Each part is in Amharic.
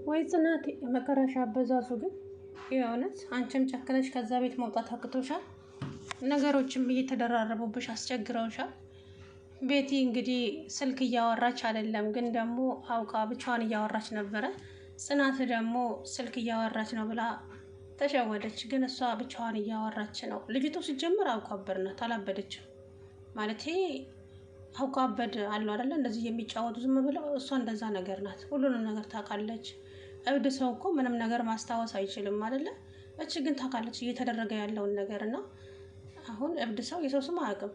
ወይ ጽናት መከራሻ አበዛዙ ግን የእውነት አንቺም ጨክነሽ ከዛ ቤት መውጣት አቅቶሻል። ነገሮችም እየተደራረቡብሽ አስቸግረውሻል። ቤቲ እንግዲህ ስልክ እያወራች አይደለም፣ ግን ደግሞ አውቃ ብቻዋን እያወራች ነበረ። ጽናት ደግሞ ስልክ እያወራች ነው ብላ ተሸወደች። ግን እሷ ብቻዋን እያወራች ነው። ልጅቱ ሲጀምር አውቃ አበድ ናት፣ አላበደችም ማለት አውቃ አበድ አሉ አይደለ? እንደዚህ የሚጫወቱ ዝም ብለው፣ እሷ እንደዛ ነገር ናት። ሁሉንም ነገር ታውቃለች። እብድ ሰው እኮ ምንም ነገር ማስታወስ አይችልም አይደለ? እች ግን ታውቃለች እየተደረገ ያለውን ነገር እና አሁን እብድ ሰው የሰው ስም አያውቅም።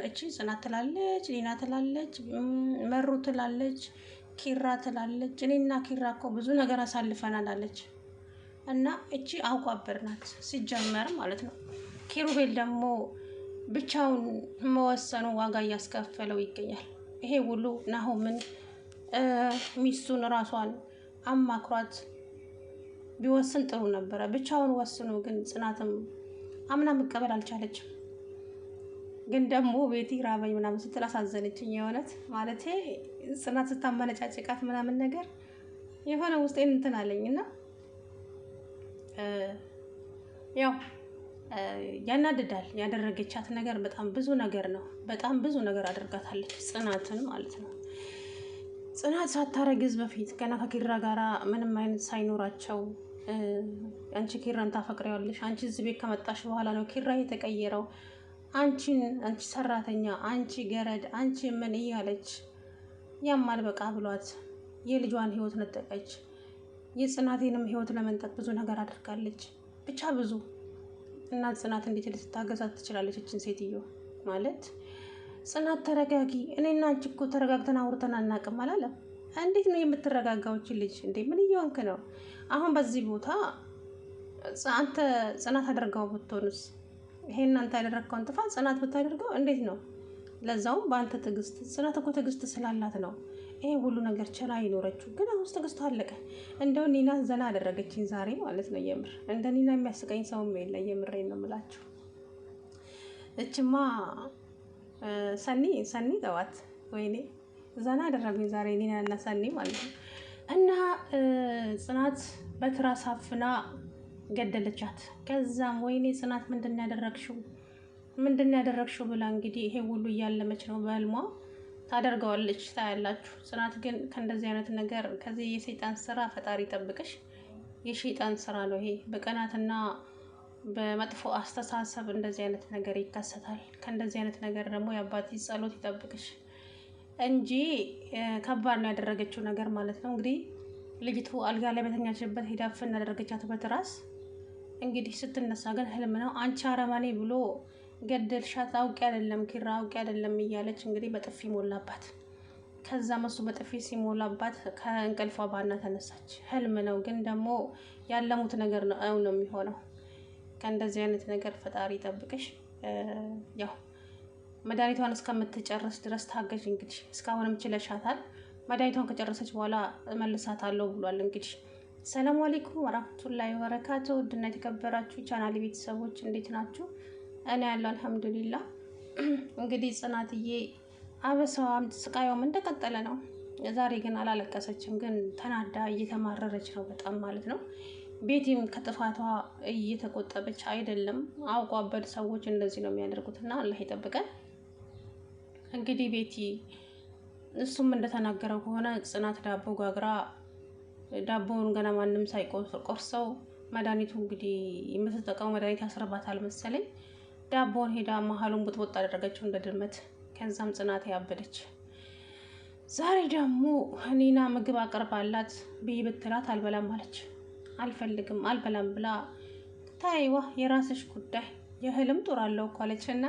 እቺ ጽናት ትላለች፣ ሊና ትላለች፣ መሩ ትላለች፣ ኪራ ትላለች። እኔና ኪራ እኮ ብዙ ነገር አሳልፈናል አለች። እና እቺ አውቃ አበድ ናት ሲጀመር ማለት ነው። ኪሩቤል ደግሞ ብቻውን መወሰኑ ዋጋ እያስከፈለው ይገኛል። ይሄ ሁሉ ናሆምን ሚስቱን ራሷን አማክሯት ቢወስን ጥሩ ነበረ። ብቻውን ወስኑ ግን ጽናትም አምና መቀበል አልቻለችም። ግን ደግሞ ቤቲ ራበኝ ምናምን ስትል አሳዘነችኝ። የእውነት ማለቴ ጽናት ስታመነጫጭቃት ምናምን ነገር የሆነ ውስጤን እንትን አለኝ እና ያው ያናድዳል። ያደረገቻት ነገር በጣም ብዙ ነገር ነው። በጣም ብዙ ነገር አድርጋታለች ጽናትን ማለት ነው። ጽናት ሳታረግዝ በፊት ገና ከኪራ ጋራ ምንም አይነት ሳይኖራቸው አንቺ ኪራን ታፈቅሪዋለሽ፣ አንቺ እዚህ ቤት ከመጣሽ በኋላ ነው ኪራ የተቀየረው፣ አንቺ ሰራተኛ፣ አንቺ ገረድ፣ አንቺ ምን እያለች ያማል በቃ ብሏት የልጇን ህይወት ነጠቀች። የጽናቴንም ህይወት ለመንጠቅ ብዙ ነገር አድርጋለች። ብቻ ብዙ እና ጽናት እንዴት ልትታገዛት ትችላለች? እችን ሴትዮ ማለት ጽናት ተረጋጊ፣ እኔና አንቺ እኮ ተረጋግተን አውርተን አናውቅም አላለም። እንዴት ነው የምትረጋጋዎች? ልጅ እንዴ ምን እየሆንክ ነው? አሁን በዚህ ቦታ አንተ ጽናት አደርገው ብትሆንስ? ይሄን አንተ ያደረግከውን ጥፋት ጽናት ብታደርገው እንዴት ነው? ለዛውም በአንተ ትዕግስት። ጽናት እኮ ትዕግስት ስላላት ነው ይሄ ሁሉ ነገር ችላ ይኖረችው። ግን አሁን ትዕግስቱ አለቀ። እንደው ኒና ዘና አደረገችኝ ዛሬ ማለት ነው። የምር እንደ ኒና የሚያስቀኝ ሰውም የለ። የምሬን ነው የምላችሁ። እችማ ሰኒ ተዋት። ወይኔ ዘና አደረጉኝ ዛሬ ኒና እና ሰኒ ማለት ነው። እና ጽናት በትራስ አፍና ገደለቻት። ከዛም ወይኔ ጽናት ምንድን ያደረግሽው ብላ እንግዲህ ይሄ ሁሉ እያለመች ነው በህልሟ ታደርገዋለች። ታያላችሁ። ጽናት ግን ከእንደዚህ አይነት ነገር ከዚህ የሰይጣን ስራ ፈጣሪ ይጠብቅሽ። የሰይጣን ስራ ነው ይሄ። በቀናትና በመጥፎ አስተሳሰብ እንደዚህ አይነት ነገር ይከሰታል። ከእንደዚህ አይነት ነገር ደግሞ የአባቴ ጸሎት ይጠብቅሽ እንጂ ከባድ ነው ያደረገችው ነገር ማለት ነው። እንግዲህ ልጅቱ አልጋ ላይ በተኛችበት ሄዳ ፍን ያደረገቻት በትራስ። እንግዲህ ስትነሳ ግን ህልም ነው። አንቺ አረመኔ ብሎ ገደልሻት፣ አውቄ አይደለም ኪራ አውቄ አይደለም እያለች እንግዲህ በጥፊ ሞላባት። ከዛ መሱ በጥፊ ሲሞላባት ከእንቅልፏ ባና ተነሳች። ህልም ነው ግን ደግሞ ያለሙት ነገር ነው አሁን ነው የሚሆነው። ከእንደዚህ አይነት ነገር ፈጣሪ ይጠብቅሽ። ያው መድኃኒቷን እስከምትጨርስ ድረስ ታገሽ። እንግዲህ እስካሁንም ችለሻታል። መድኃኒቷን ከጨረሰች በኋላ መልሳታለሁ ብሏል። እንግዲህ ሰላም አለይኩም ወራህመቱላሂ ወበረካቱ። ውድና የተከበራችሁ ቻናል ቤተሰቦች እንዴት ናችሁ? እኔ ያለው አልሐምዱሊላህ። እንግዲህ ጽናትዬ አበሳዋም ስቃዩም እንደቀጠለ ነው። ዛሬ ግን አላለቀሰችም፣ ግን ተናዳ እየተማረረች ነው በጣም ማለት ነው። ቤቲም ከጥፋቷ እየተቆጠበች አይደለም። አውቋ አበድ ሰዎች እንደዚህ ነው የሚያደርጉትና አላህ ይጠብቀን። እንግዲህ ቤቲ እሱም እንደተናገረው ከሆነ ጽናት ዳቦ ጋግራ ዳቦውን ገና ማንም ሳይቆርሰው መድኃኒቱ እንግዲህ የምትጠቀመው መድኃኒት ያስረባታል መሰለኝ። ዳቦውን ሄዳ መሀሉን ቡጥቡጥ አደረገችው እንደ ድመት። ከዛም ጽናት ያበደች። ዛሬ ደግሞ ኒና ምግብ አቅርባላት ብይ ብትላት አልበላም አለች። አልፈልግም አልበላም ብላ ታይዋ የራስሽ ጉዳይ የህልም ጡር አለው እኮ አለች እና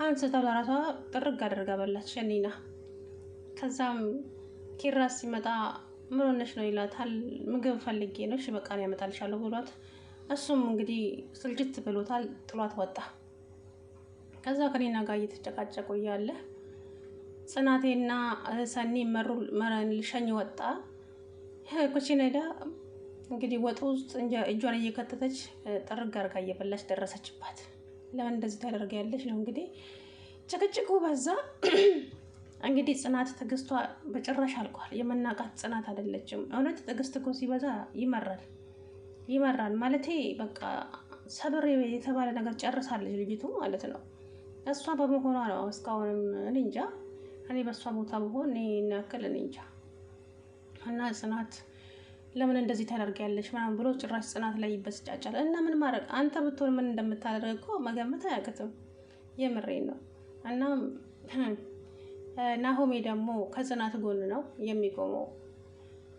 አንስታው ለራሷ ጥርግ አድርጋ በላች ኒና። ከዛም ኪራ ሲመጣ ምን ሆነሽ ነው ይላታል። ምግብ ፈልጌ ነው። እሺ በቃ ነው ያመጣልሻለሁ ብሏት እሱም እንግዲህ ስልችት ብሎታል፣ ጥሏት ወጣ። ከዛ ከኔና ጋር እየተጨቃጨቁ እያለ ጽናቴና ሰኒ ልሸኝ ወጣ። ኩቺን ሄዳ እንግዲህ ወጡ ውስጥ እጇን እየከተተች ጥርግ አድርጋ እየበላች ደረሰችባት። ለምን እንደዚህ ታደርጊያለሽ ነው እንግዲህ ጭቅጭቁ በዛ። እንግዲህ ጽናት ትዕግስቷ በጭራሽ አልቋል። የመናቃት ጽናት አይደለችም። እውነት ትዕግስት እኮ ሲበዛ ይመራል ማለቴ በቃ ሰብር የተባለ ነገር ጨርሳለች ልጅቱ ማለት ነው። እሷ በመሆኗ ነው እስካሁንም እኔ እንጃ። እኔ በእሷ ቦታ ብሆን እኔ እናክል እኔ እንጃ። እና ጽናት ለምን እንደዚህ ታደርጊያለሽ ምናምን ብሎ ጭራሽ ጽናት ላይ ይበስጫጫል። እና ምን ማድረግ አንተ ብትሆን ምን እንደምታደርግ እኮ መገመት አያቅትም። የምሬን ነው። እና ናሆሜ ደግሞ ከጽናት ጎን ነው የሚቆመው።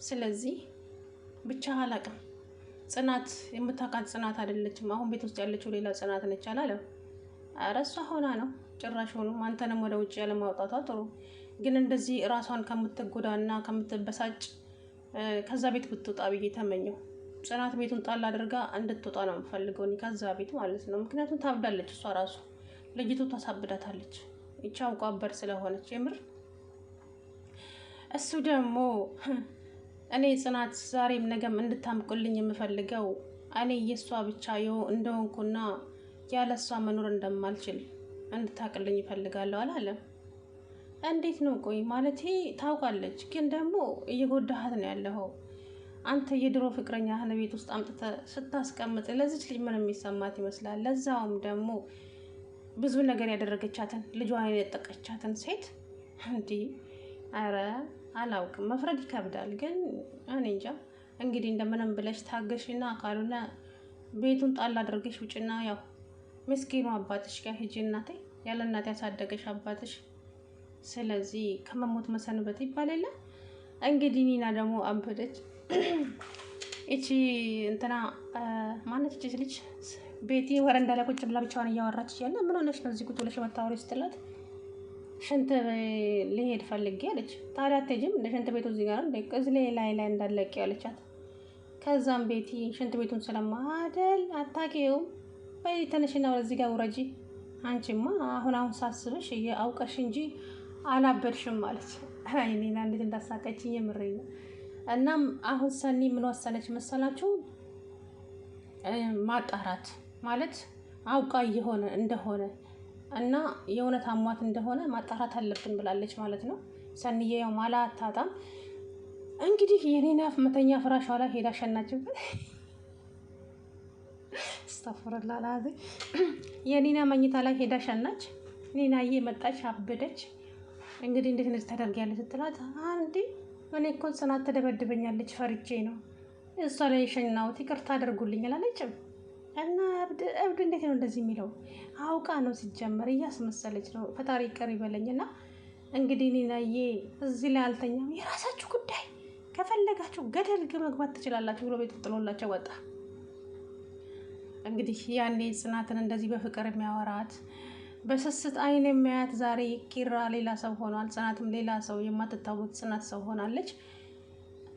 ስለዚህ ብቻ አላቅም። ጽናት የምታውቃት ጽናት አይደለችም። አሁን ቤት ውስጥ ያለችው ሌላ ጽናት ነች አላለም። ኧረ እሷ ሆና ነው ጭራሽ ሆኖ አንተንም ወደ ውጭ ያለማውጣቷ ጥሩ። ግን እንደዚህ ራሷን ከምትጎዳና ከምትበሳጭ ከዛ ቤት ብትወጣ ብዬ ተመኘው። ጽናት ቤቱን ጣል አድርጋ እንድትወጣ ነው የምፈልገው እኔ ከዛ ቤት ማለት ነው። ምክንያቱም ታብዳለች እሷ ራሱ ልጅቱ ታሳብዳታለች። ይቻ አውቋበር ስለሆነች የምር እሱ ደግሞ እኔ ጽናት ዛሬም ነገም እንድታምቁልኝ የምፈልገው እኔ የእሷ ብቻ እንደሆንኩና ያለ እሷ መኖር እንደማልችል እንድታቅልኝ ይፈልጋለሁ አላለም። እንዴት ነው ቆይ ማለቴ ታውቃለች፣ ግን ደግሞ እየጎዳሃት ነው ያለኸው። አንተ የድሮ ፍቅረኛህን ቤት ውስጥ አምጥተህ ስታስቀምጥ ለዚች ልጅ ምን የሚሰማት ይመስላል? ለዛውም ደግሞ ብዙ ነገር ያደረገቻትን ልጇን የነጠቀቻትን ሴት እንዲህ። ኧረ አላውቅም፣ መፍረድ ይከብዳል። ግን እኔ እንጃ እንግዲህ እንደምንም ብለሽ ታገሽና ካልሆነ ቤቱን ጣል አድርገሽ ውጭና ያው ምስኪኑ አባትሽ ጋር ሂጂ እናቴ፣ ያለ እናቴ ያሳደገሽ አባትሽ። ስለዚህ ከመሞት መሰንበት ይባል የለ እንግዲህ። ኒና ደግሞ አበደች። እቺ እንትና ማነች እቺ ልጅ ቤቲ ወረንዳ ላይ ቁጭ ብላ ብቻዋን እያወራች እያለ ምን ሆነሽ ነው እዚህ ቁጭ ብለሽ የምታወሪው ስትላት ሽንት ልሄድ ፈልጌ አለች። ታዲያ አትሄጂም እንደ ሽንት ቤቱ እዚህ ጋር እንደ እዚህ ላይ እንዳለቂ ያለቻት። ከዛም ቤቲ ሽንት ቤቱን ስለማደል አታውቂውም፣ በይ ተነሽና ወደዚህ ጋር ውረጂ። አንቺማ አሁን ሳስብሽ አውቀሽ እንጂ አላበድሽም ማለት አይኔና እንዴት እንዳሳቀችኝ የምሬን ነው። እናም አሁን ሰኒ ምን ወሰነች መሰላችሁ? ማጣራት ማለት አውቃ እየሆነ እንደሆነ እና የእውነት አሟት እንደሆነ ማጣራት አለብን ብላለች ማለት ነው። ሰኒዬ ያው ማላ አታጣም እንግዲህ። የኔና መተኛ ፍራሿ ላይ ሄዳ ሸናችበት። አስተፍረላላዚ የኔና መኝታ ላይ ሄዳ ሸናች። ኔናዬ መጣች፣ አበደች። እንግዲህ እንዴት እንደዚህ ታደርጊያለሽ ስትላት አንዴ እኔ እኮ ጽናት ተደበድበኛለች ፈርቼ ነው እሷ ላይ ሸናውት ይቅርታ አድርጉልኝ አላለችም። እና እብድ እንዴት ነው እንደዚህ የሚለው? አውቃ ነው ሲጀመር፣ እያስመሰለች ነው። ፈጣሪ ይቅር ይበለኝና እንግዲህ ኔናዬ እዚህ ላይ አልተኛም፣ የራሳችሁ ጉዳይ ከፈለጋችሁ ገደል መግባት ትችላላችሁ ብሎ ቤት ጥሎላቸው ወጣ። እንግዲህ ያኔ ጽናትን እንደዚህ በፍቅር የሚያወራት በስስት አይን የሚያያት ዛሬ ኪራ ሌላ ሰው ሆኗል። ጽናትም ሌላ ሰው የማትታወቅ ጽናት ሰው ሆናለች።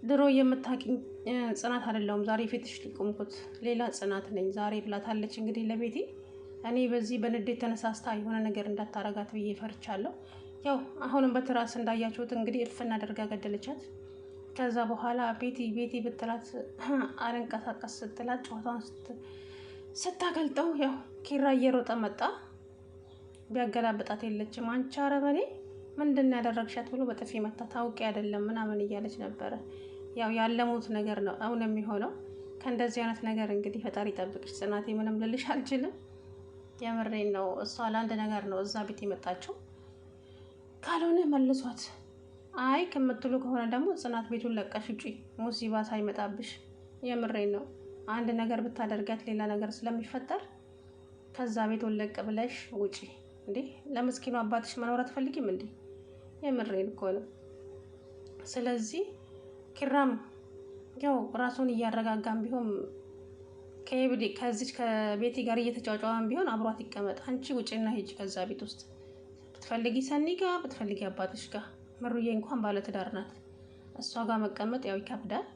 ድሮ የምታውቂኝ ጽናት አይደለሁም ዛሬ ፊትሽ ሊቆምኩት ሌላ ጽናት ነኝ ዛሬ ብላታለች። እንግዲህ ለቤቴ እኔ በዚህ በንዴት ተነሳስታ የሆነ ነገር እንዳታረጋት ብዬ ፈርቻለሁ። ያው አሁንም በትራስ እንዳያችሁት እንግዲህ እፍና አድርጋ ገደለቻት። ከዛ በኋላ ቤቲ ብትላት አልንቀሳቀስ ስትላት ጨዋታውን ስታገልጠው ያው ኪራ እየሮጠ መጣ። ቢያገላብጣት የለችም። አንቺ አረበኔ ምንድን ያደረግሻት ብሎ በጥፊ መታ። ታውቂ አይደለም ምናምን እያለች ነበረ። ያው ያለሙት ነገር ነው አሁን የሚሆነው። ከእንደዚህ አይነት ነገር እንግዲህ ፈጣሪ ጠብቅሽ ጽናቴ፣ ምንም ልልሽ አልችልም። የምሬን ነው። እሷ ለአንድ ነገር ነው እዛ ቤት የመጣችው። ካልሆነ መልሷት። አይ ከምትሉ ከሆነ ደግሞ ጽናት ቤቱን ለቀሽ ውጪ፣ ሙሲባ ሳይመጣብሽ። የምሬን ነው። አንድ ነገር ብታደርጋት ሌላ ነገር ስለሚፈጠር ከዛ ቤቱን ለቅ ብለሽ ውጪ። እንዴ ለምስኪኑ አባትሽ መኖር አትፈልጊም እንዴ? የምሬን እኮ ነው። ስለዚህ ኪራም ያው ራሱን እያረጋጋም ቢሆን ከዚች ከቤቲ ጋር እየተጫጫዋን ቢሆን አብሯት ይቀመጥ። አንቺ ውጪና ሂጂ ከዛ ቤት ውስጥ ብትፈልጊ ሰኒ ጋር ብትፈልጊ አባትሽ ጋር። ምሩዬ እንኳን ባለትዳር ናት። እሷ ጋር መቀመጥ ያው ይከብዳል፣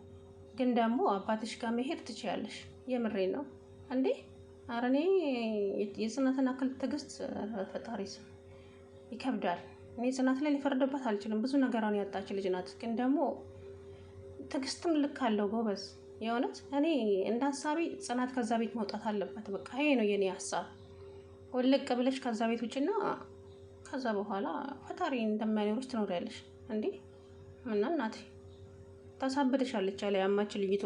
ግን ደግሞ አባትሽ ጋር መሄድ ትችያለሽ። የምሬን ነው እንዴ። ኧረ እኔ የጽናትን አክል ትዕግስት ፈጣሪ ስም ይከብዳል። እኔ ጽናት ላይ ሊፈርድባት አልችልም። ብዙ ነገሯን ያጣች ልጅ ናት፣ ግን ደግሞ ትዕግስትም ልክ አለው ጎበዝ። የእውነት እኔ እንደ ሀሳቤ ጽናት ከዛ ቤት መውጣት አለባት። በቃ ይሄ ነው የኔ ሀሳብ። ወልቅ ብለሽ ከዛ ቤት ውጭና ከዛ በኋላ ፈጣሪ እንደማይኖርሽ ትኖሪያለሽ እንዴ። እና እናቴ ታሳብድሻለች አለ ያማች ልይቶ